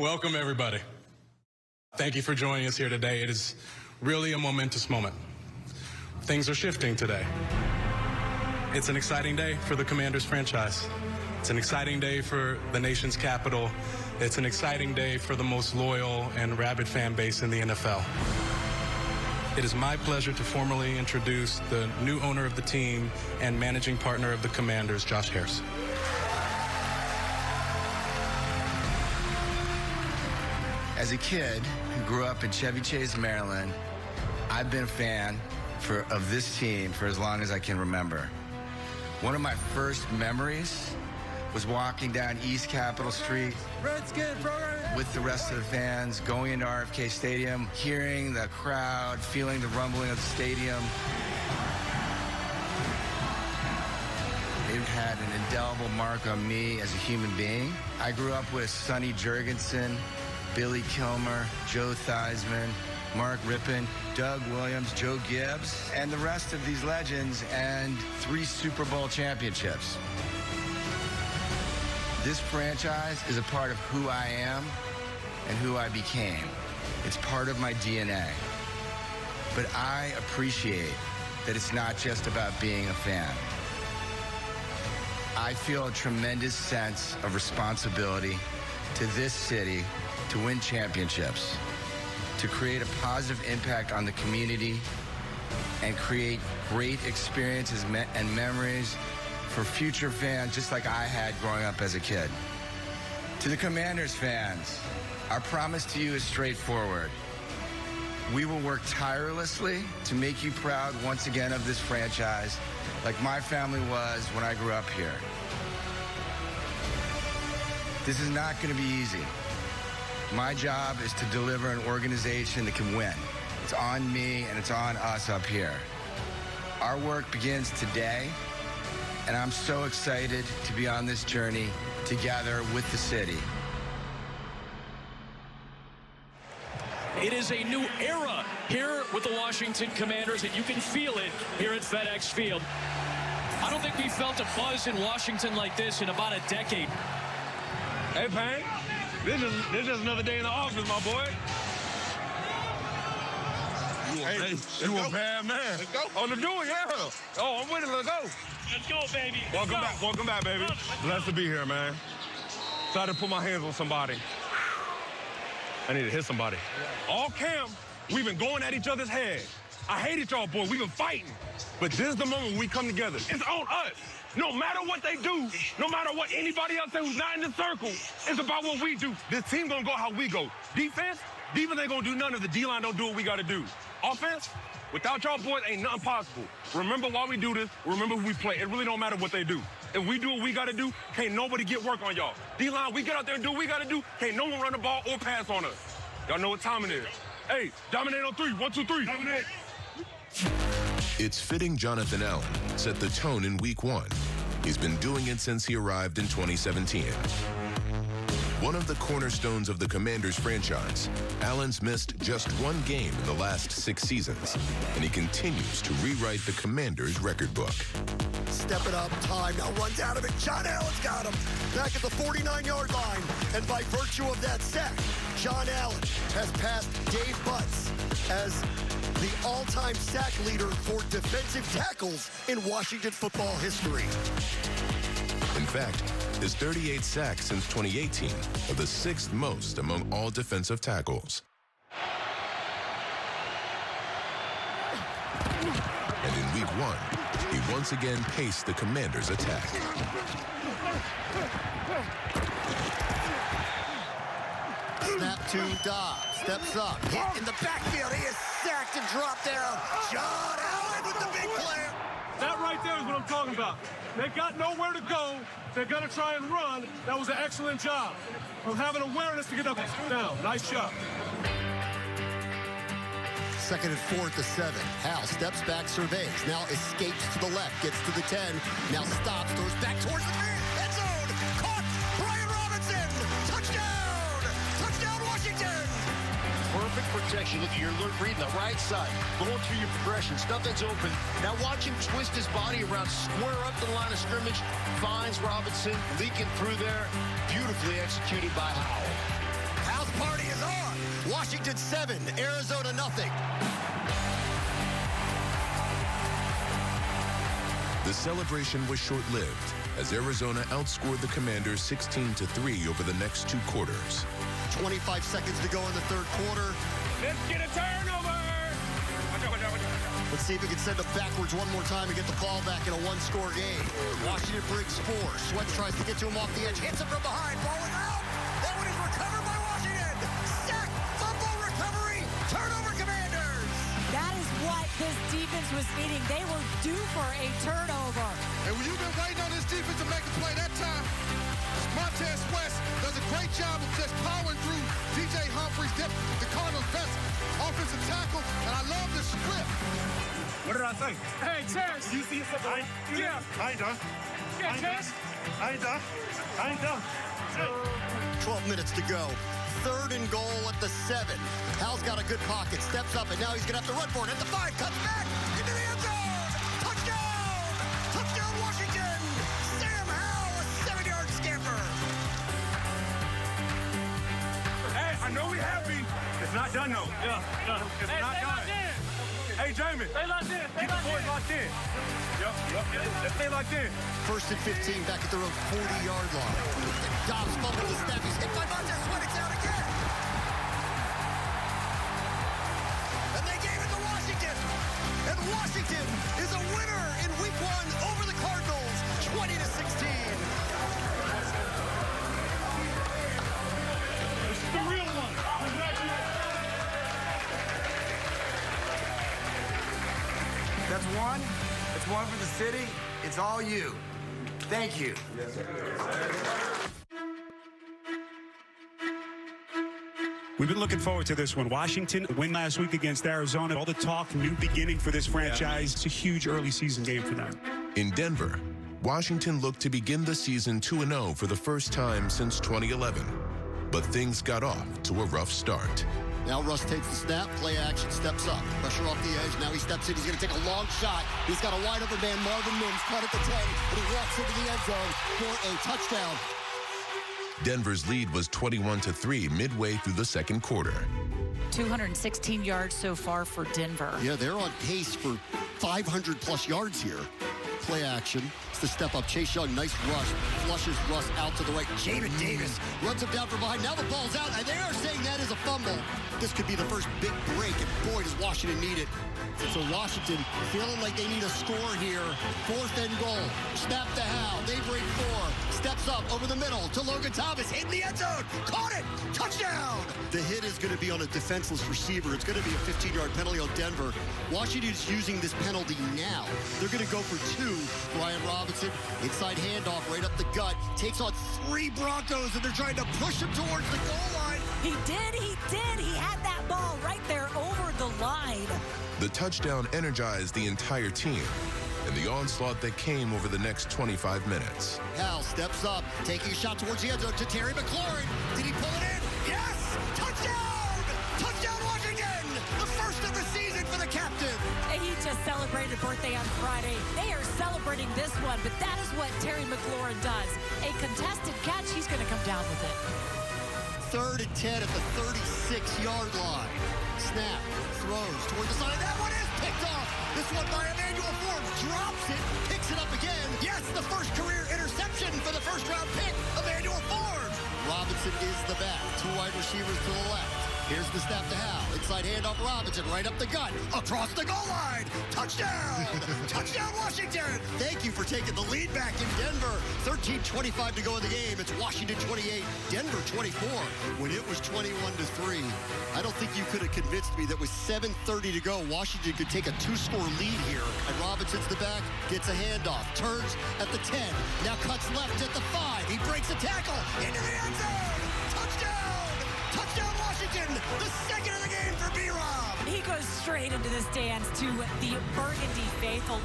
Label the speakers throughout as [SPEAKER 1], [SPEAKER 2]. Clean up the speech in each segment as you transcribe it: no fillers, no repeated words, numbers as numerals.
[SPEAKER 1] Welcome, everybody. Thank you for joining us here today. It is really a momentous moment. Things are shifting today. It's an exciting day for the Commanders franchise. It's an exciting day for the nation's capital. It's an exciting day for the most loyal and rabid fan base in the NFL. It is my pleasure to formally introduce the new owner of the team and managing partner of the Commanders, Josh Harris.
[SPEAKER 2] As a kid who grew up in Chevy Chase, Maryland, I've been a fan of this team for as long as I can remember. One of my first memories was walking down East Capitol Street
[SPEAKER 3] Redskins
[SPEAKER 2] with the rest of the fans, going into RFK Stadium, hearing the crowd, feeling the rumbling of the stadium. It had an indelible mark on me as a human being. I grew up with Sonny Jer'Zhan, Billy Kilmer, Joe Theismann, Mark Rippon, Doug Williams, Joe Gibbs, and the rest of these legends, and 3 Super Bowl championships. This franchise is a part of who I am and who I became. It's part of my DNA. But I appreciate that it's not just about being a fan. I feel a tremendous sense of responsibility to this city to win championships, to create a positive impact on the community, and create great experiences and memories for future fans just like I had growing up as a kid. To the Commanders fans, our promise to you is straightforward. We will work tirelessly to make you proud once again of this franchise, like my family was when I grew up here. This is not going to be easy. My job is to deliver an organization that can win. It's on me and it's on us up here. Our work begins today, and I'm so excited to be on this journey together with the city.
[SPEAKER 4] It is a new era here with the Washington Commanders, and you can feel it here at FedEx Field. I don't think we felt a buzz in Washington like this in about a decade.
[SPEAKER 5] Hey, Payne, this is just another day in the office, my boy. You a bad man. Let's go. Oh, let's do it, yeah. Oh, I'm with it. Let's go.
[SPEAKER 4] Let's go, baby.
[SPEAKER 5] Welcome back, baby. Blessed to be here, man. Excited to put my hands on somebody. I need to hit somebody. All camp, we've been going at each other's head. I hated y'all, boy. We've been fighting. But this is the moment we come together. It's on us. No matter what they do, no matter what anybody else say who's not in the circle, it's about what we do. This team gonna go how we go. Defense ain't gonna do none if the D-line don't do what we gotta do. Offense, without y'all boys, ain't nothing possible. Remember why we do this. Remember who we play. It really don't matter what they do. If we do what we gotta do, can't nobody get work on y'all. D-line, we get out there and do what we gotta do, can't no one run the ball or pass on us. Y'all know what time it is. Hey, dominate on 3. 1, 2, 3. Dominate.
[SPEAKER 6] It's fitting Jonathan Allen set the tone in Week 1. He's been doing it since he arrived in 2017. One of the cornerstones of the Commanders franchise, Allen's missed just 1 game in the last 6 seasons, and he continues to rewrite the Commanders' record book.
[SPEAKER 7] Step it up, time, now runs out of it. John Allen's got him back at the 49-yard line, and by virtue of that sack, John Allen has passed Dave Butts as the all-time sack leader for defensive tackles in Washington football history.
[SPEAKER 6] In fact, his 38 sacks since 2018 are the 6th most among all defensive tackles. And in Week 1, he once again paced the Commanders' attack.
[SPEAKER 7] Snap to Dobbs, steps up, hit in the backfield. He is sacked and dropped down. John Allen with the big play.
[SPEAKER 5] That right there is what I'm talking about. They got nowhere to go. They're going to try and run. That was an excellent job of having awareness to get up down. Nice job.
[SPEAKER 7] 2nd and 4 at the 7. Hal steps back, surveys, now escapes to the left, gets to the 10, now stops, throws back towards the end zone. Caught! Brian Robinson! Touchdown! Touchdown, Washington!
[SPEAKER 8] Perfect protection. Look at your alert read the right side. Going through your progression. Stuff that's open. Now watch him twist his body around, square up the line of scrimmage. Finds Robinson leaking through there. Beautifully executed by Howell.
[SPEAKER 7] party is on. Washington 7, Arizona nothing.
[SPEAKER 6] The celebration was short-lived as Arizona outscored the Commanders 16-3 over the next 2 quarters.
[SPEAKER 7] 25 seconds to go in the third quarter.
[SPEAKER 5] Let's get a turnover.
[SPEAKER 7] Let's see if we can send it backwards one more time and get the ball back in a one-score game. Washington brings 4. Sweat tries to get to him off the edge. Hits him from behind. Ball is out. That one is recovered by Washington. Sack, fumble, recovery, turnover, Commanders.
[SPEAKER 3] That is what this defense was needing. They were due for a turnover.
[SPEAKER 9] And when you've been waiting on this defense to make a play that time, Montez West does a great job of just powering through DJ Humphries, the Cardinals' best offensive tackle, and I love the script.
[SPEAKER 5] What did I say?
[SPEAKER 4] Hey, Tess.
[SPEAKER 5] You see something?
[SPEAKER 4] Yeah.
[SPEAKER 5] I ain't done.
[SPEAKER 4] Yeah, Tess.
[SPEAKER 5] I ain't done. I ain't done.
[SPEAKER 7] 12 minutes to go. 3rd and goal at the 7. Hal's got a good pocket, steps up, and now he's going to have to run for it at the 5. Cuts back into the end zone. Touchdown! Touchdown, Washington! Sam Howell, a 7-yard scamper.
[SPEAKER 5] Hey, I know we happy. It's not done, though.
[SPEAKER 4] Yeah.
[SPEAKER 5] It's not done. Hey, Jamie.
[SPEAKER 4] Stay locked in.
[SPEAKER 5] Get the boys locked in. Yep. Let's stay locked in.
[SPEAKER 7] 1st and 15 back at their own 40-yard line. Dobbs fumbled the snap. He's hit by Montez Sweat. It's out again. And they gave it to Washington. And Washington is a winner in week 1 over the Cardinals, 20-16.
[SPEAKER 4] This is the real one.
[SPEAKER 2] That's one. It's one for the city. It's all you. Thank you.
[SPEAKER 10] We've been looking forward to this one. Washington win last week against Arizona. All the talk, new beginning for this franchise. It's a huge early season game for them.
[SPEAKER 6] In Denver, Washington looked to begin the season 2-0 for the first time since 2011. But things got off to a rough start.
[SPEAKER 7] Now Russ takes the snap, play action, steps up. Pressure off the edge, now he steps in, he's going to take a long shot. He's got a wide open man, Marvin Mims, caught at the 10, and he walks into the end zone for a touchdown.
[SPEAKER 6] Denver's lead was 21-3 midway through the second quarter.
[SPEAKER 3] 216 yards so far for Denver.
[SPEAKER 7] Yeah, they're on pace for 500-plus yards here. Play action. It's the step up. Chase Young, nice rush. Flushes Russ out to the right. Jamin Davis runs him down from behind. Now the ball's out, and they are saying that is a fumble. This could be the first big break, and boy, does Washington need it. So Washington feeling like they need a score here. 4th and goal. Snap to Hal. They break 4. Steps up over the middle to Logan Thomas. Hit in the end zone. Caught it. Touchdown. The hit is going to be on a defenseless receiver. It's going to be a 15-yard penalty on Denver. Washington is using this penalty now. They're going to go for 2. Brian Robinson, inside handoff right up the gut. Takes on 3 Broncos, and they're trying to push him towards the goal line.
[SPEAKER 3] He did. He had that ball right there over the line.
[SPEAKER 6] The touchdown energized the entire team and the onslaught that came over the next 25 minutes.
[SPEAKER 7] Hal steps up, taking a shot towards the end zone to Terry McLaurin. Did he pull it in? Yes! Touchdown! Touchdown, Washington! The first of the season for the captain.
[SPEAKER 3] He just celebrated a birthday on Friday. They are celebrating this one, but that is what Terry McLaurin does. A contested catch, he's going to come down with it.
[SPEAKER 7] 3rd and 10 at the 36-yard line. Snap, throws toward the side. That one is picked off. This one by Emmanuel Forbes. Drops it, picks it up again. Yes, the first career interception for the first-round pick, Emmanuel Forbes. Robinson is the back. 2 wide receivers to the left. Here's the snap to Hal. Inside handoff Robinson, right up the gut. Across the goal line. Touchdown! Touchdown, Washington! Thank you for taking the lead back in Denver. 13:25 to go in the game. It's Washington 28, Denver 24. When it was 21-3, I don't think you could have convinced me that with 7:30 to go, Washington could take a 2-score lead here. And Robinson's the back, gets a handoff, turns at the 10, now cuts left at the 5. He breaks a tackle into the end zone. Touchdown! Touchdown, Washington! The second of the game for B-Rob.
[SPEAKER 3] He goes straight into the stands to the Burgundy faithful.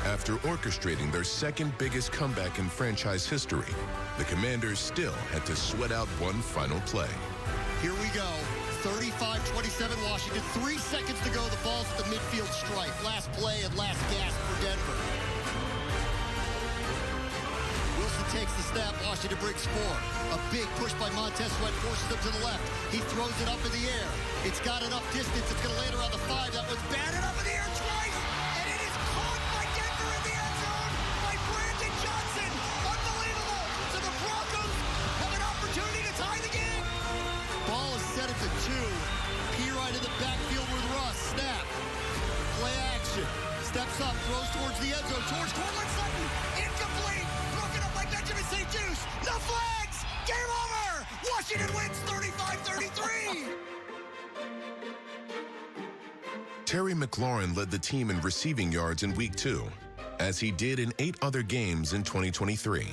[SPEAKER 6] After orchestrating their second biggest comeback in franchise history, the Commanders still had to sweat out one final play.
[SPEAKER 7] Here we go. 35-27 Washington. 3 seconds to go. The ball's at the midfield stripe. Last play and last gasp for Denver. Wilson takes the snap. Washington breaks 4. A big push by Montez Sweat forces him to the left. He throws it up in the air. It's got enough distance. It's going to land around the 5. That was batted up in the air twice. And it is caught by Denver in the end zone by Brandon Johnson. Unbelievable. So the Broncos have an opportunity to tie the game. Ball is set at the 2. P-Ride in the backfield with Russ. Snap. Play action. Steps up, throws towards the end zone, towards Cortland Sutton. Incomplete. Broken up by Benjamin St. Juste. No flags. Game over. Washington wins 35-33.
[SPEAKER 6] Terry McLaurin led the team in receiving yards in Week 2, as he did in 8 other games in 2023.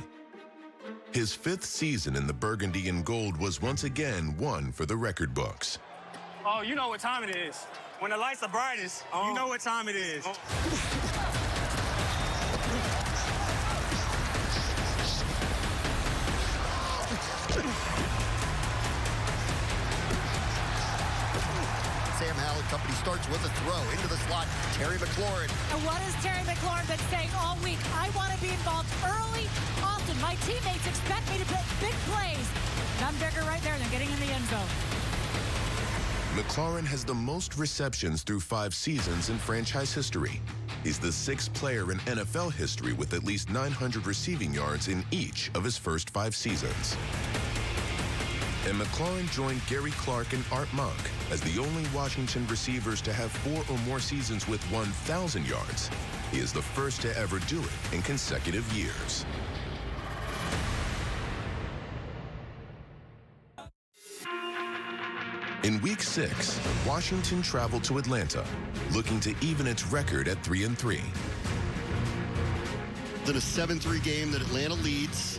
[SPEAKER 6] His 5th season in the Burgundy and Gold was once again one for the record books.
[SPEAKER 10] Oh, you know what time it is. When the lights are brightest, you know what time it is.
[SPEAKER 7] Sam Howell Company starts with a throw into the slot. Terry McLaurin.
[SPEAKER 3] And what has Terry McLaurin been saying all week? I want to be involved early, often. My teammates expect me to put big plays. None bigger right there than getting in the end zone.
[SPEAKER 6] McLaurin has the most receptions through 5 seasons in franchise history. He's the 6th player in NFL history with at least 900 receiving yards in each of his first 5 seasons. And McLaurin joined Gary Clark and Art Monk as the only Washington receivers to have 4 or more seasons with 1,000 yards. He is the first to ever do it in consecutive years. In Week 6, Washington traveled to Atlanta, looking to even its record at 3-3.
[SPEAKER 7] Then a 7-3 game that Atlanta leads.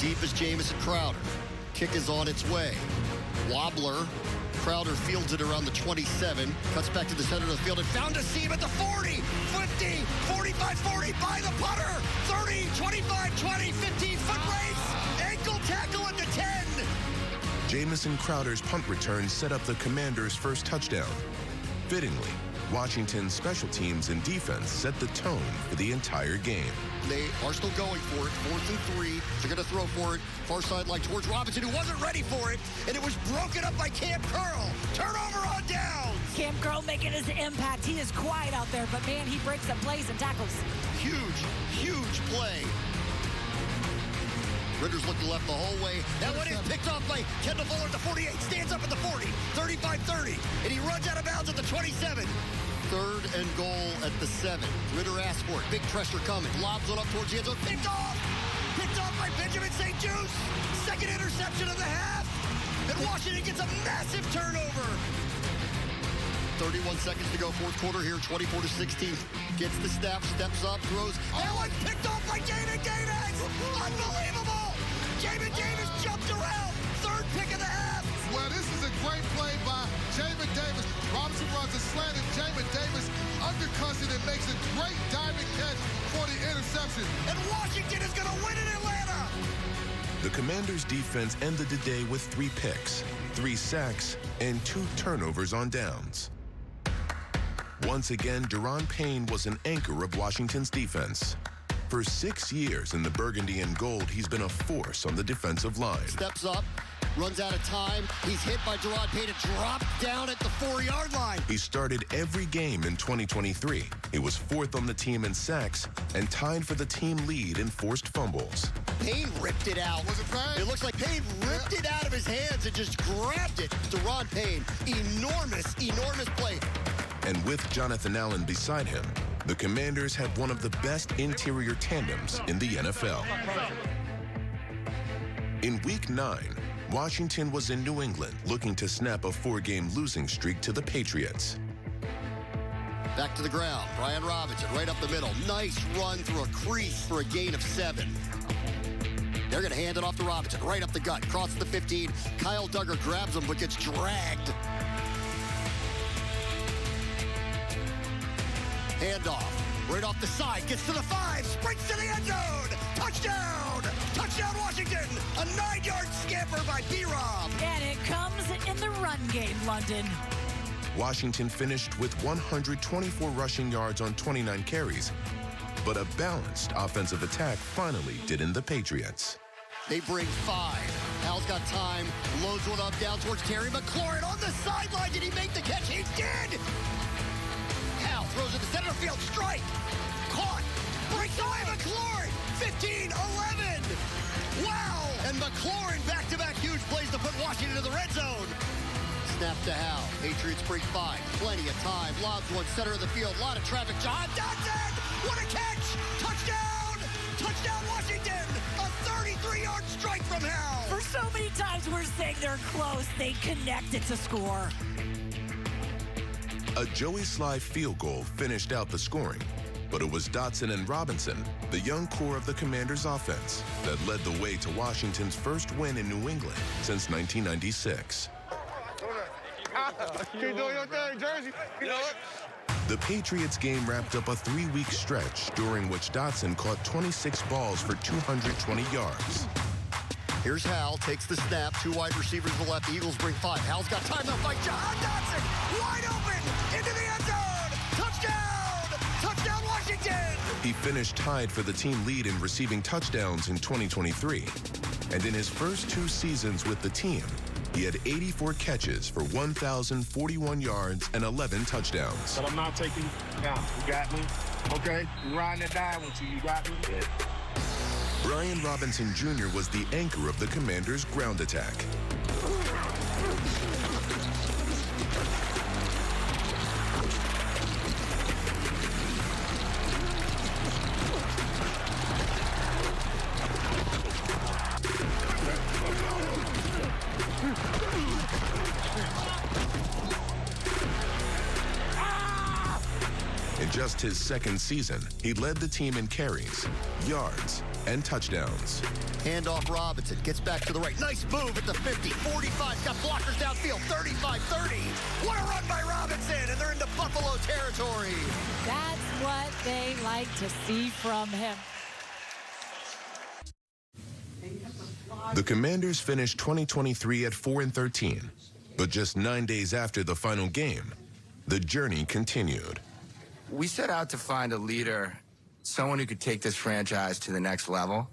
[SPEAKER 7] Deep is Jamison Crowder. Kick is on its way. Wobbler. Crowder fields it around the 27. Cuts back to the center of the field and found a seam at the 40, 50, 45, 40 by the putter. 30, 25, 20, 15-foot race. Ankle tackle at the 10.
[SPEAKER 6] Jamison Crowder's punt return set up the Commanders' first touchdown. Fittingly, Washington's special teams and defense set the tone for the entire game.
[SPEAKER 7] They are still going for it. 4th and 3. They're going to throw for it. Far sideline towards Robinson, who wasn't ready for it. And it was broken up by Cam Curl. Turnover on downs.
[SPEAKER 3] Cam Curl making his impact. He is quiet out there, but man, he breaks up plays and tackles.
[SPEAKER 7] Huge, huge play. Ritter's looking left the whole way. That one is picked off by Kendall Fuller at the 48. Stands up at the 40. 35-30. And he runs out of bounds at the 27. 3rd and goal at the 7. Ritter asks for it. Big pressure coming. Lobs it up towards the end zone. Picked off! Picked off by Benjamin St. Juste. 2nd interception of the half. And Washington gets a massive turnover. 31 seconds to go. 4th quarter here. 24-16. Gets the snap. Steps up. Throws. That one's picked off by Jamin Davis. Unbelievable. Jamin Davis jumped around. 3rd pick of the half.
[SPEAKER 9] Well, this is a great play by Jamin Davis. Robinson runs a slant, and Jamin Davis undercuts it and makes a great diving catch for the interception.
[SPEAKER 7] And Washington is going to win in Atlanta.
[SPEAKER 6] The Commanders' defense ended the day with 3 picks, 3 sacks, and 2 turnovers on downs. Once again, Jer'Zhan Payne was an anchor of Washington's defense. For 6 years in the Burgundy and Gold, he's been a force on the defensive line.
[SPEAKER 7] Steps up, runs out of time. He's hit by Jer'Zhan Payne and dropped down at the 4-yard line.
[SPEAKER 6] He started every game in 2023. He was 4th on the team in sacks and tied for the team lead in forced fumbles.
[SPEAKER 7] Payne ripped it out.
[SPEAKER 9] Was it Payne?
[SPEAKER 7] It looks like Payne ripped it out of his hands and just grabbed it. Jer'Zhan Payne, enormous, enormous play.
[SPEAKER 6] And with Jonathan Allen beside him, the Commanders had one of the best interior tandems in the NFL. In Week 9, Washington was in New England looking to snap a 4-game losing streak to the Patriots.
[SPEAKER 7] Back to the ground. Brian Robinson right up the middle. Nice run through a crease for a gain of 7. They're going to hand it off to Robinson. Right up the gut. Crosses the 15. Kyle Duggar grabs him but gets dragged. Handoff. Right off the side. Gets to the 5. Sprints to the end zone. Touchdown. Touchdown Washington. A 9-yard scamper by B-Rob.
[SPEAKER 3] And it comes in the run game, London.
[SPEAKER 6] Washington finished with 124 rushing yards on 29 carries But a balanced offensive attack finally did in the Patriots.
[SPEAKER 7] They bring 5. Hal's got time, loads one up down towards Terry McLaurin on the sideline. Did he make the catch? He did! Hal throws it to center field, strike! Caught! Breaks away McLaurin! 15, 11! Wow! And McLaurin back-to-back huge plays to put Washington in the red zone. Snap to Hal. Patriots bring 5. Plenty of time. Lobs one center of the field. A lot of traffic. John Dodson! What a catch! Touchdown! Touchdown Washington! A 33-yard strike from Hal!
[SPEAKER 3] For so many times we're saying they're close, they connected to score.
[SPEAKER 6] A Joey Sly field goal finished out the scoring, but it was Dotson and Robinson, the young core of the Commanders' offense, that led the way to Washington's first win in New England since 1996.
[SPEAKER 5] Keep doing your thing, Jersey. You know it.
[SPEAKER 6] The Patriots game wrapped up a 3-week stretch during which Dotson caught 26 balls for 220 yards.
[SPEAKER 7] Here's Hal, takes the snap, 2 wide receivers to the left. The Eagles bring 5. Hal's got time to fight. John Dodson, wide open, into the end zone. Touchdown! Touchdown, Washington!
[SPEAKER 6] He finished tied for the team lead in receiving touchdowns in 2023. And in his first 2 seasons with the team, he had 84 catches for 1,041 yards and 11 touchdowns.
[SPEAKER 5] But I'm not taking you down. You got me? Okay? You riding it down with you. You got me? Yeah.
[SPEAKER 6] Brian Robinson Jr. was the anchor of the Commanders' ground attack. In just his second season, he led the team in carries, yards, and touchdowns.
[SPEAKER 7] Handoff Robinson, gets back to the right. Nice move at the 50, 45, got blockers downfield, 35, 30. What a run by Robinson, and they're into Buffalo territory.
[SPEAKER 3] That's what they like to see from him.
[SPEAKER 6] The Commanders finished 2023 at 4-13, but just 9 days after the final game, the journey continued.
[SPEAKER 2] We set out to find a leader, someone who could take this franchise to the next level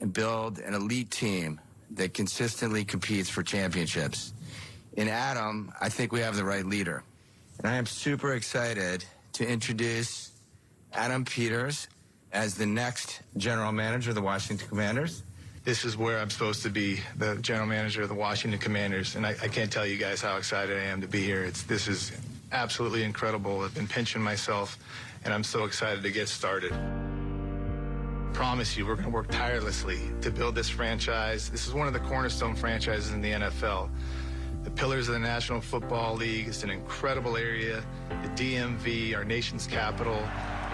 [SPEAKER 2] and build an elite team that consistently competes for championships. In Adam, I think we have the right leader. And I am super excited to introduce Adam Peters as the next general manager of the Washington Commanders.
[SPEAKER 11] This is where I'm supposed to be, the general manager of the Washington Commanders. And I can't tell you guys how excited I am to be here. This is absolutely incredible. I've been pinching myself, and I'm so excited to get started. Promise you, we're going to work tirelessly to build this franchise. This is one of the cornerstone franchises in the NFL. The pillars of the National Football League. It's an incredible area. The DMV, our nation's capital.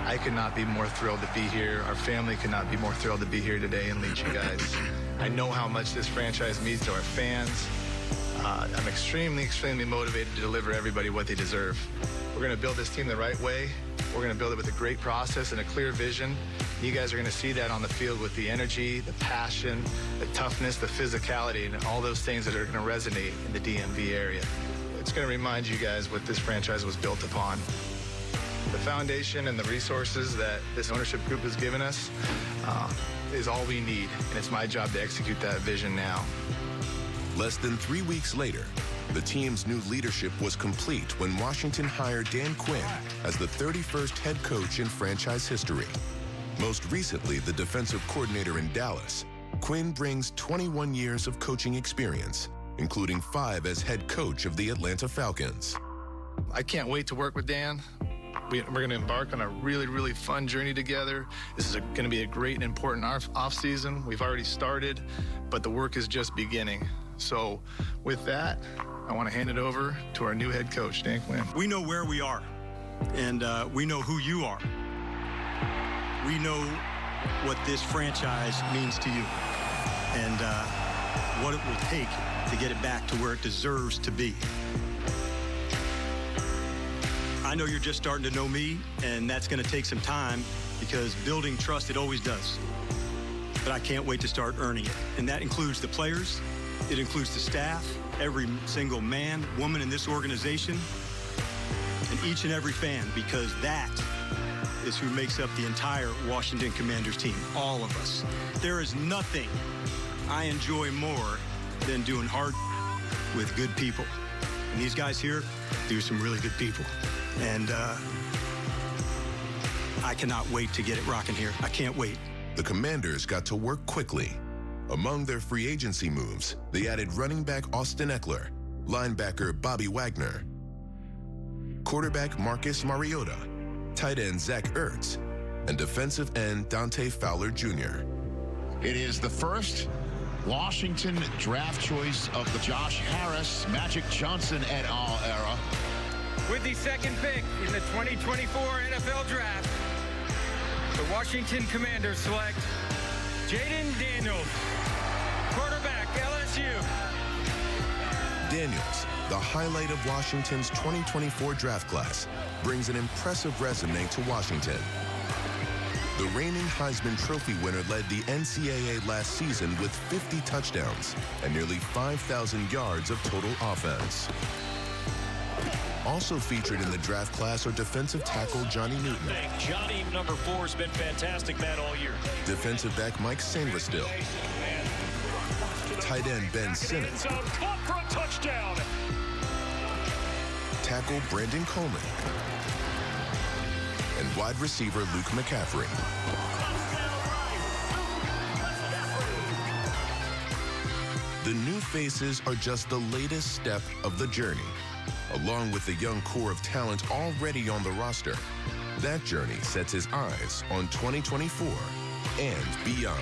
[SPEAKER 11] I could not be more thrilled to be here. Our family could not be more thrilled to be here today and lead you guys. I know how much this franchise means to our fans. I'm extremely motivated to deliver everybody what they deserve. We're going to build this team the right way. We're going to build it with a great process and a clear vision. You guys are going to see that on the field with the energy, the passion, the toughness, the physicality, and all those things that are going to resonate in the DMV area. It's going to remind you guys what this franchise was built upon. The foundation and the resources that this ownership group has given us is all we need, and it's my job to execute that vision now.
[SPEAKER 6] Less than 3 weeks later, the team's new leadership was complete when Washington hired Dan Quinn as the 31st head coach in franchise history. Most recently, the defensive coordinator in Dallas, Quinn brings 21 years of coaching experience, including 5 as head coach of the Atlanta Falcons.
[SPEAKER 11] I can't wait to work with Dan. We're going to embark on a really fun journey together. This is going to be a great and important off-season. We've already started, but the work is just beginning. So with that, I want to hand it over to our new head coach, Dan Quinn.
[SPEAKER 10] We know where we are, and we know who you are. We know what this franchise means to you and what it will take to get it back to where it deserves to be. I know you're just starting to know me, and that's going to take some time because building trust, it always does. But I can't wait to start earning it, and that includes the players. It includes the staff, every single man, woman in this organization, and each and every fan, because that is who makes up the entire Washington Commanders team, all of us. There is nothing I enjoy more than doing hard with good people. And these guys here, they're some really good people. And I cannot wait to get it rocking here. I can't wait.
[SPEAKER 6] The Commanders got to work quickly. Among their free agency moves, they added running back Austin Eckler, linebacker Bobby Wagner, quarterback Marcus Mariota, tight end Zach Ertz, and defensive end Dante Fowler Jr.
[SPEAKER 8] It is the first Washington draft choice of the Josh Harris, Magic Johnson et al. Era.
[SPEAKER 12] With the second pick in the 2024 NFL Draft, the Washington Commanders select Jaden Daniels, quarterback, LSU.
[SPEAKER 6] Daniels, the highlight of Washington's 2024 draft class, brings an impressive resume to Washington. The reigning Heisman Trophy winner led the NCAA last season with 50 touchdowns and nearly 5,000 yards of total offense. Also featured in the draft class are defensive tackle Johnny Newton,
[SPEAKER 4] Johnny, number 4, has been fantastic, man, all year.
[SPEAKER 6] defensive back Mike Sainristil, tight end Ben Simmons,
[SPEAKER 4] Caught for a touchdown.
[SPEAKER 6] tackle Brandon Coleman, and wide receiver Luke McCaffrey. The new faces are just the latest step of the journey. Along with the young core of talent already on the roster, that journey sets his eyes on 2024 and beyond.